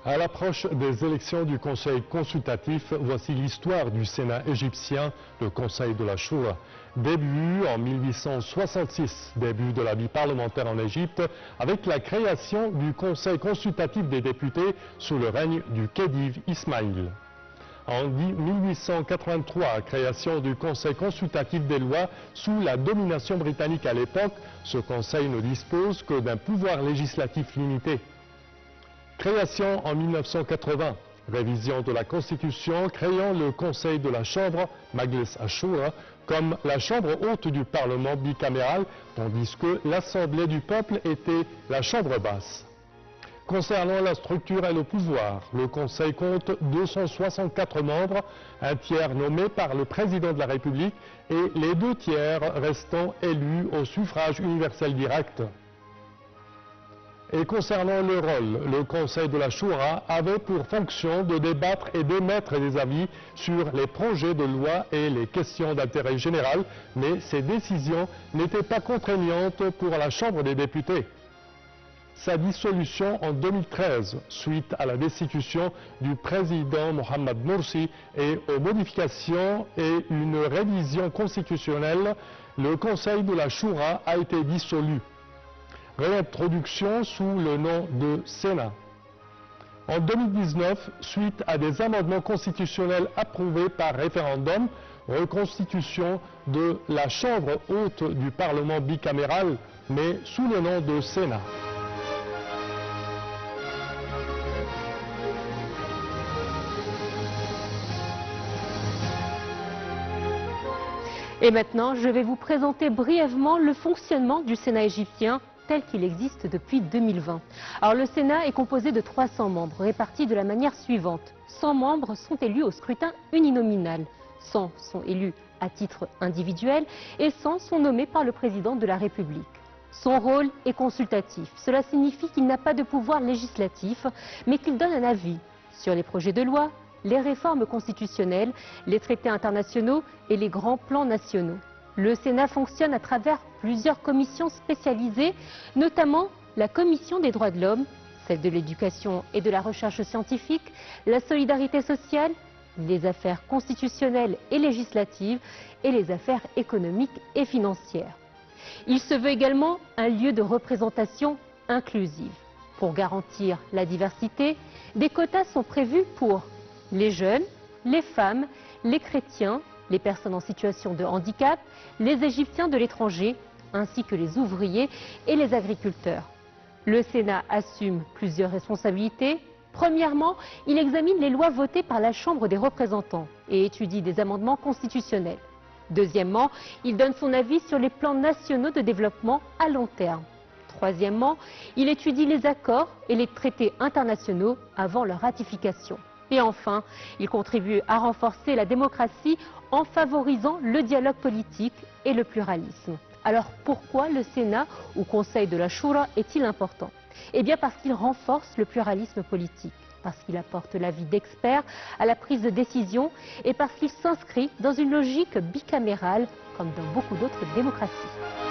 À l'approche des élections du Conseil consultatif, voici l'histoire du Sénat égyptien, le Conseil de la Choura. Début en 1866, début de la vie parlementaire en Égypte, avec la création du Conseil consultatif des députés sous le règne du Khedive Ismaïl. En 1883, création du Conseil consultatif des lois sous la domination britannique à l'époque, ce conseil ne dispose que d'un pouvoir législatif limité. Création en 1980, révision de la Constitution créant le Conseil de la Chambre, Majlis Ashura, comme la chambre haute du Parlement bicaméral, tandis que l'Assemblée du peuple était la chambre basse. Concernant la structure et le pouvoir, le Conseil compte 264 membres, un tiers nommé par le président de la République et les 2 tiers restant élus au suffrage universel direct. Et concernant le rôle, le Conseil de la Choura avait pour fonction de débattre et d'émettre des avis sur les projets de loi et les questions d'intérêt général, mais ces décisions n'étaient pas contraignantes pour la Chambre des députés. Sa dissolution en 2013, suite à la destitution du président Mohamed Morsi et aux modifications et une révision constitutionnelle, le Conseil de la Choura a été dissolu. Réintroduction sous le nom de Sénat. En 2019, suite à des amendements constitutionnels approuvés par référendum, reconstitution de la Chambre haute du Parlement bicaméral, mais sous le nom de Sénat. Et maintenant, je vais vous présenter brièvement le fonctionnement du Sénat égyptien tel qu'il existe depuis 2020. Alors le Sénat est composé de 300 membres, répartis de la manière suivante. 100 membres sont élus au scrutin uninominal, 100 sont élus à titre individuel et 100 sont nommés par le président de la République. Son rôle est consultatif. Cela signifie qu'il n'a pas de pouvoir législatif, mais qu'il donne un avis sur les projets de loi, les réformes constitutionnelles, les traités internationaux et les grands plans nationaux. Le Sénat fonctionne à travers plusieurs commissions spécialisées, notamment la Commission des droits de l'homme, celle de l'éducation et de la recherche scientifique, la solidarité sociale, les affaires constitutionnelles et législatives et les affaires économiques et financières. Il se veut également un lieu de représentation inclusive. Pour garantir la diversité, des quotas sont prévus pour les jeunes, les femmes, les chrétiens, les personnes en situation de handicap, les Égyptiens de l'étranger, ainsi que les ouvriers et les agriculteurs. Le Sénat assume plusieurs responsabilités. Premièrement, il examine les lois votées par la Chambre des représentants et étudie des amendements constitutionnels. Deuxièmement, il donne son avis sur les plans nationaux de développement à long terme. Troisièmement, il étudie les accords et les traités internationaux avant leur ratification. Et enfin, il contribue à renforcer la démocratie en favorisant le dialogue politique et le pluralisme. Alors pourquoi le Sénat ou Conseil de la Choura est-il important? Eh bien parce qu'il renforce le pluralisme politique, parce qu'il apporte l'avis d'experts à la prise de décision et parce qu'il s'inscrit dans une logique bicamérale comme dans beaucoup d'autres démocraties.